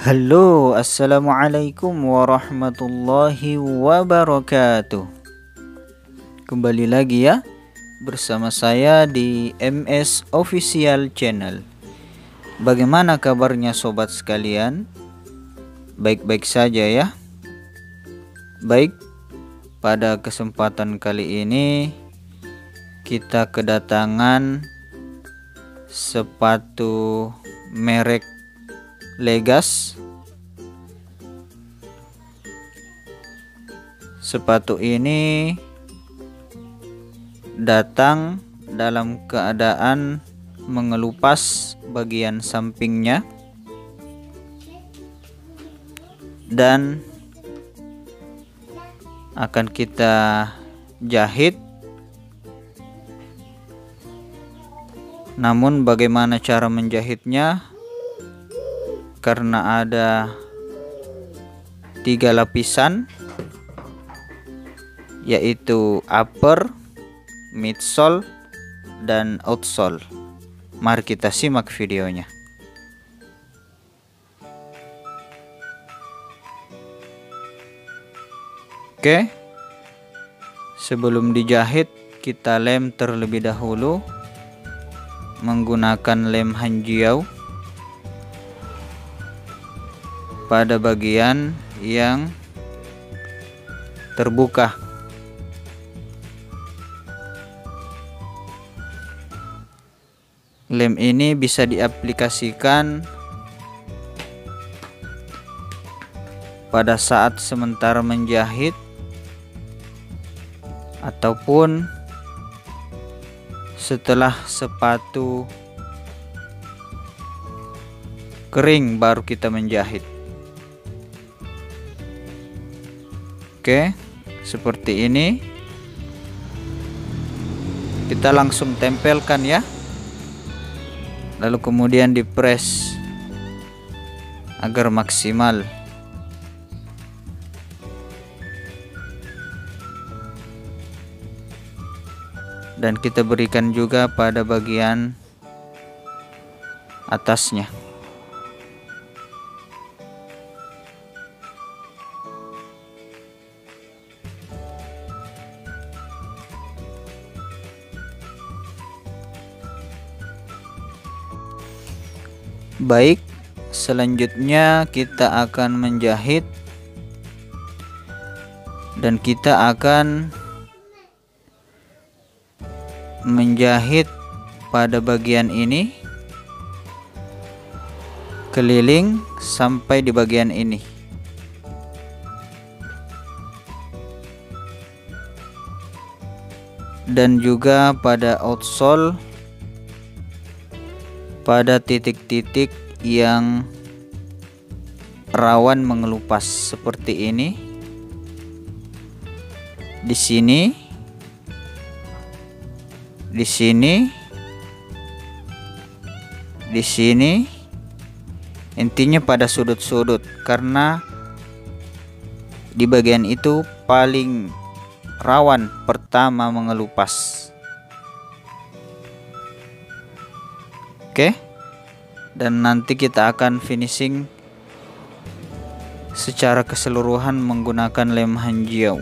Halo, assalamualaikum warahmatullahi wabarakatuh. Kembali lagi ya bersama saya di MS Official Channel. Bagaimana kabarnya sobat sekalian? Baik-baik saja ya. Baik, pada kesempatan kali ini kita kedatangan sepatu merek Legas. Sepatu ini datang dalam keadaan mengelupas bagian sampingnya dan akan kita jahit. Namun bagaimana cara menjahitnya? Karena ada 3 lapisan, yaitu upper, midsole, dan outsole. Mari kita simak videonya. Oke, sebelum dijahit kita lem terlebih dahulu menggunakan lem hanjiau pada bagian yang terbuka. Lem ini bisa diaplikasikan pada saat sementara menjahit ataupun setelah sepatu kering baru kita menjahit. Oke, seperti ini. Kita langsung tempelkan ya. Lalu kemudian dipres agar maksimal. Dan kita berikan juga pada bagian atasnya. Baik, selanjutnya kita akan menjahit dan kita akan menjahit pada bagian ini keliling sampai di bagian ini. Dan juga pada outsole pada titik-titik yang rawan mengelupas seperti ini. Di sini, di sini, di sini. Intinya pada sudut-sudut, karena di bagian itu paling rawan pertama mengelupas. Oke, dan nanti kita akan finishing secara keseluruhan menggunakan lem hanjiau.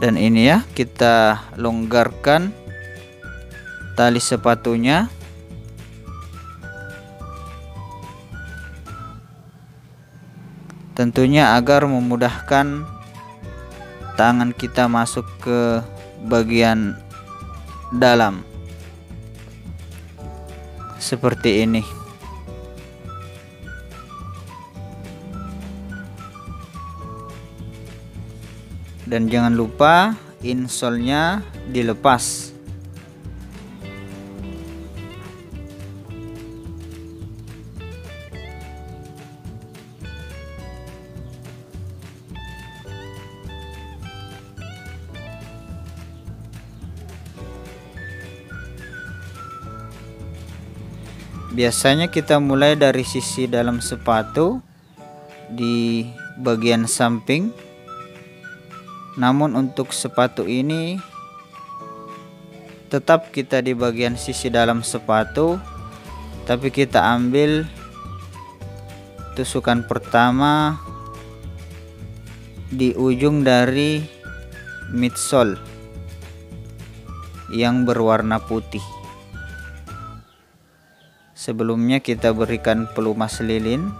Dan ini ya, kita longgarkan tali sepatunya. Tentunya agar memudahkan tangan kita masuk ke bagian dalam. Seperti ini. Dan jangan lupa insole-nya dilepas. Biasanya kita mulai dari sisi dalam sepatu di bagian samping. Namun untuk sepatu ini tetap kita di bagian sisi dalam sepatu tapi kita ambil tusukan pertama di ujung dari midsole yang berwarna putih. Sebelumnya kita berikan pelumas lilin.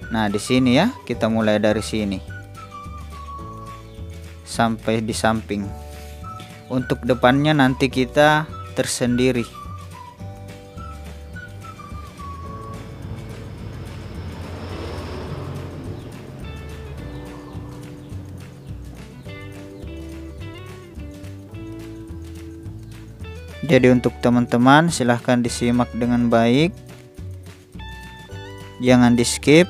Nah, di sini ya, kita mulai dari sini sampai di samping. Untuk depannya nanti kita tersendiri. Jadi untuk teman-teman silahkan disimak dengan baik, jangan di skip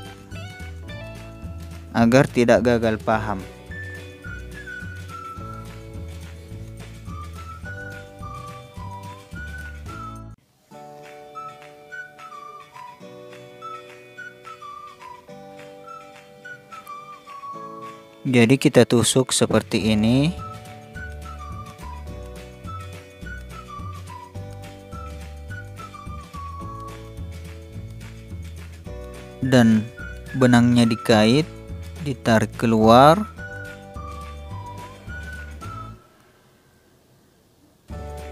agar tidak gagal paham. Jadi kita tusuk seperti ini. Dan benangnya dikait, ditarik keluar.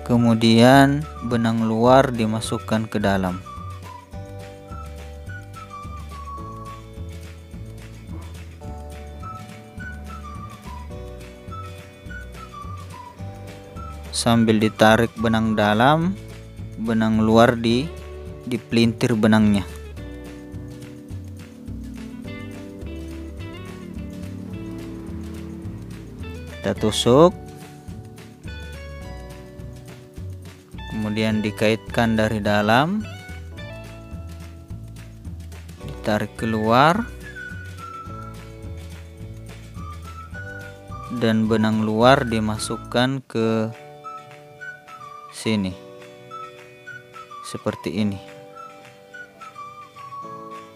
Kemudian benang luar dimasukkan ke dalam. Sambil ditarik benang dalam, benang luar dipelintir benangnya. Kita tusuk, kemudian dikaitkan dari dalam, ditarik keluar, dan benang luar dimasukkan ke sini seperti ini.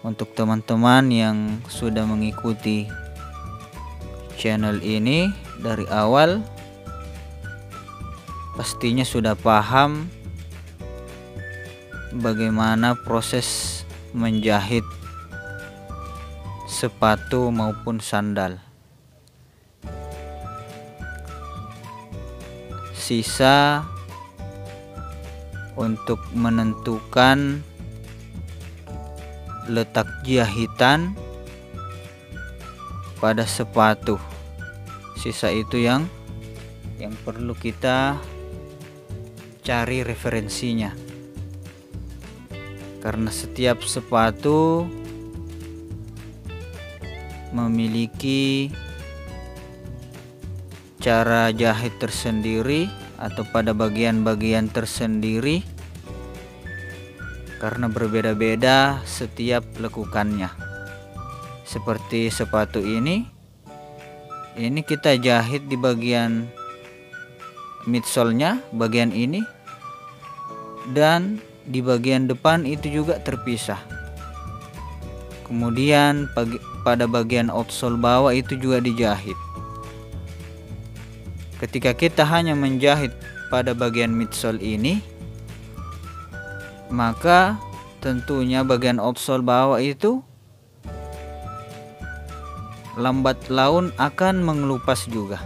Untuk teman-teman yang sudah mengikuti channel ini dari awal, pastinya sudah paham bagaimana proses menjahit sepatu maupun sandal. Sisa untuk menentukan letak jahitan pada sepatu. Sisa itu yang perlu kita cari referensinya. Karena setiap sepatu memiliki cara jahit tersendiri atau pada bagian-bagian tersendiri, karena berbeda-beda setiap lekukannya. Seperti sepatu ini kita jahit di bagian midsole-nya, bagian ini, dan di bagian depan itu juga terpisah. Kemudian pada bagian outsole bawah itu juga dijahit. Ketika kita hanya menjahit pada bagian midsole ini, maka tentunya bagian outsole bawah itu lambat laun akan mengelupas juga.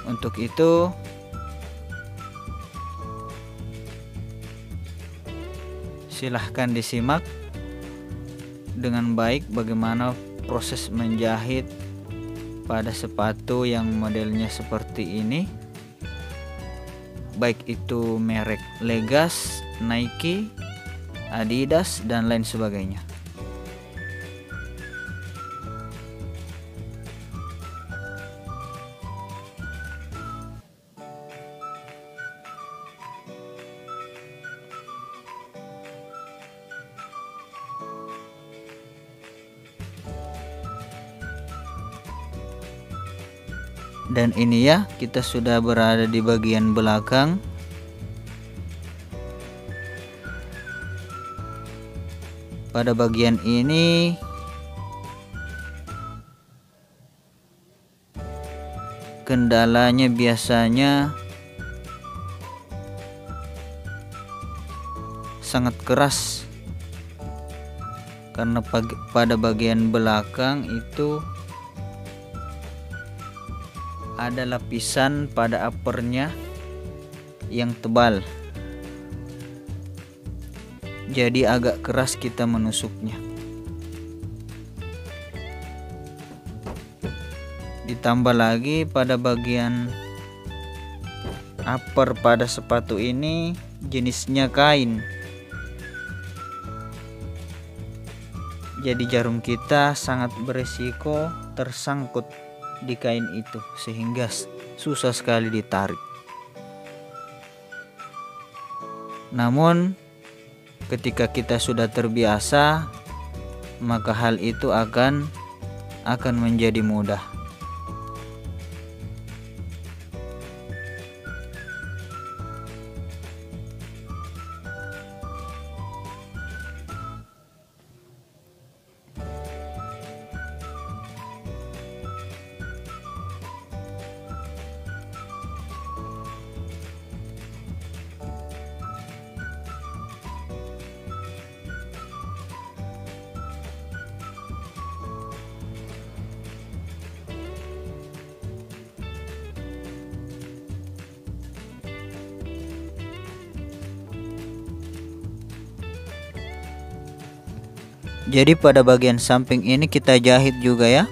Untuk itu silahkan disimak dengan baik bagaimana proses menjahit pada sepatu yang modelnya seperti ini, baik itu merek Legas, Nike, Adidas, dan lain sebagainya. Dan ini ya, kita sudah berada di bagian belakang. Pada bagian ini kendalanya biasanya sangat keras, karena pada bagian belakang itu ada lapisan pada uppernya yang tebal, jadi agak keras kita menusuknya. Ditambah lagi pada bagian upper pada sepatu ini jenisnya kain, jadi jarum kita sangat beresiko tersangkut di kain itu, sehingga susah sekali ditarik. Namun ketika kita sudah terbiasa, maka hal itu akan menjadi mudah. Jadi pada bagian samping ini kita jahit juga ya,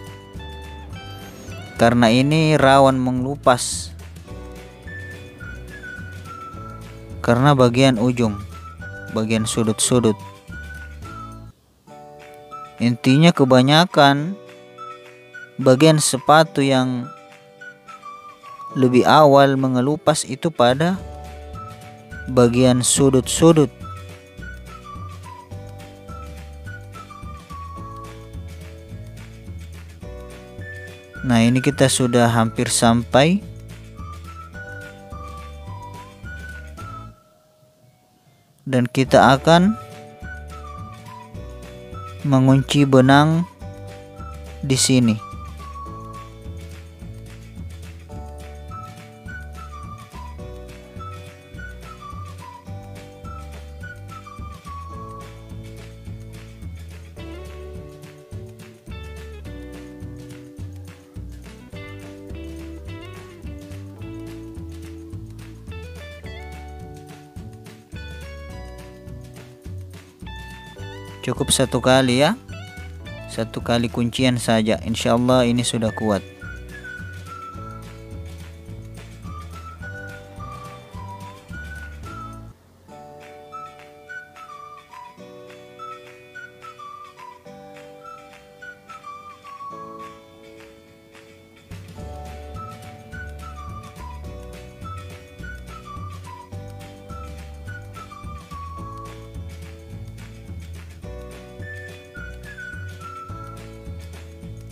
karena ini rawan mengelupas karena bagian ujung, bagian sudut-sudut. Intinya kebanyakan bagian sepatu yang lebih awal mengelupas itu pada bagian sudut-sudut. Nah, ini kita sudah hampir sampai. Dan kita akan mengunci benang di sini. Cukup satu kali ya, satu kali kuncian saja, insya Allah ini sudah kuat.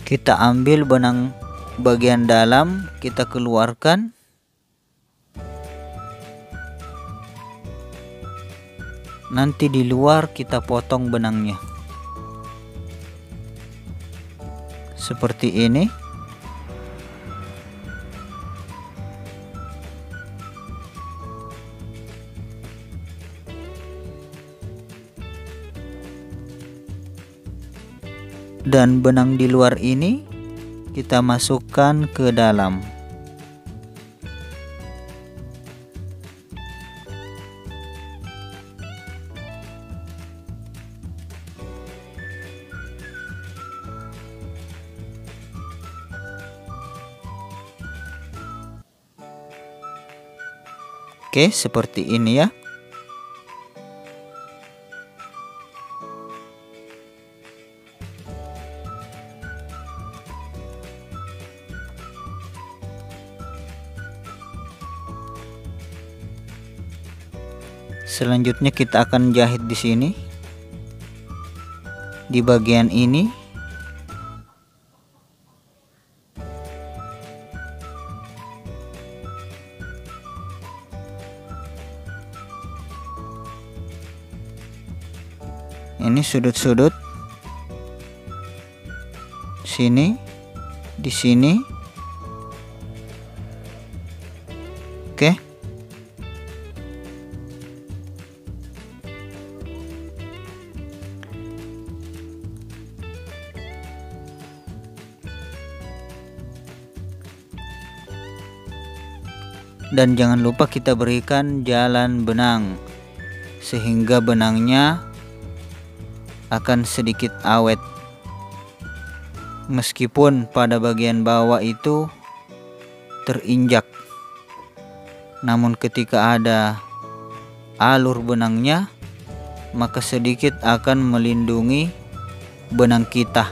Kita ambil benang bagian dalam, kita keluarkan. Nanti di luar kita potong benangnya. Seperti ini. Dan benang di luar ini kita masukkan ke dalam. Oke, seperti ini ya. Selanjutnya kita akan jahit di sini, di bagian ini. Ini sudut-sudut sini, di sini, Oke. Dan jangan lupa kita berikan jalan benang sehingga benangnya akan sedikit awet. Meskipun pada bagian bawah itu terinjak, namun ketika ada alur benangnya, maka sedikit akan melindungi benang kita.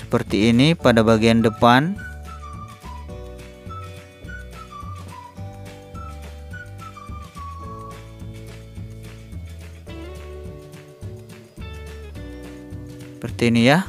Seperti ini pada bagian depan. Seperti ini ya.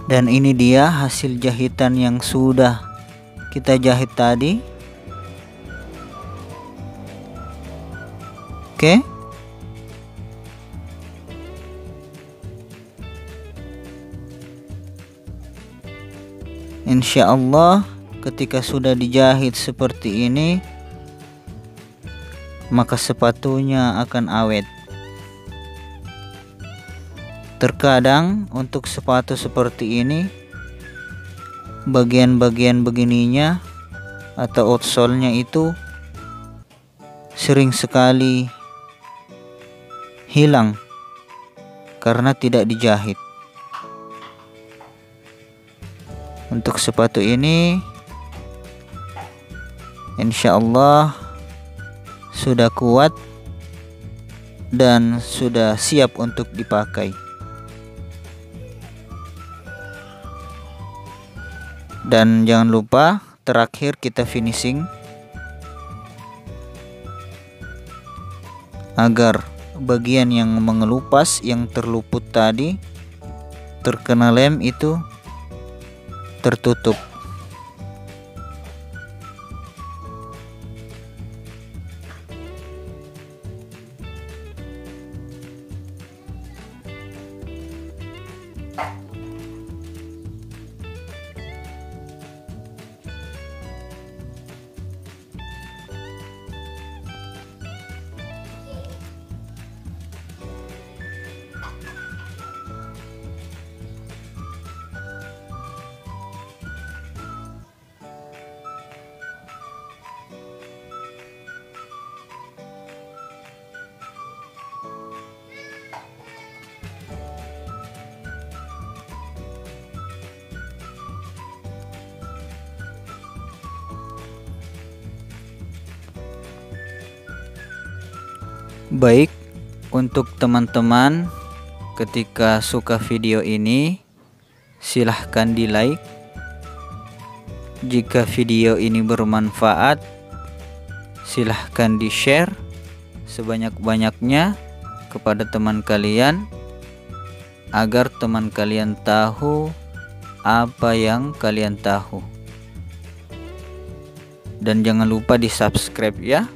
Dan ini dia hasil jahitan yang sudah kita jahit tadi. Oke. Insya Allah ketika sudah dijahit seperti ini, maka sepatunya akan awet. Terkadang untuk sepatu seperti ini, bagian-bagian begininya atau outsole-nya itu sering sekali hilang karena tidak dijahit. Untuk sepatu ini insya Allah sudah kuat dan sudah siap untuk dipakai. Dan jangan lupa terakhir kita finishing agar bagian yang mengelupas, yang terluput tadi terkena lem itu tertutup. Baik, untuk teman-teman ketika suka video ini silahkan di like. Jika video ini bermanfaat silahkan di share sebanyak-banyaknya kepada teman kalian agar teman kalian tahu apa yang kalian tahu. Dan jangan lupa di subscribe ya.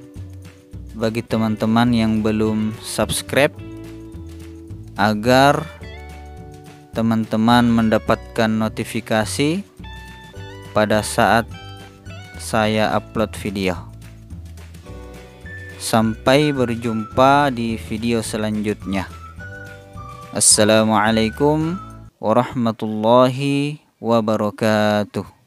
Bagi teman-teman yang belum subscribe, agar teman-teman mendapatkan notifikasi pada saat saya upload video. Sampai berjumpa di video selanjutnya. Assalamualaikum warahmatullahi wabarakatuh.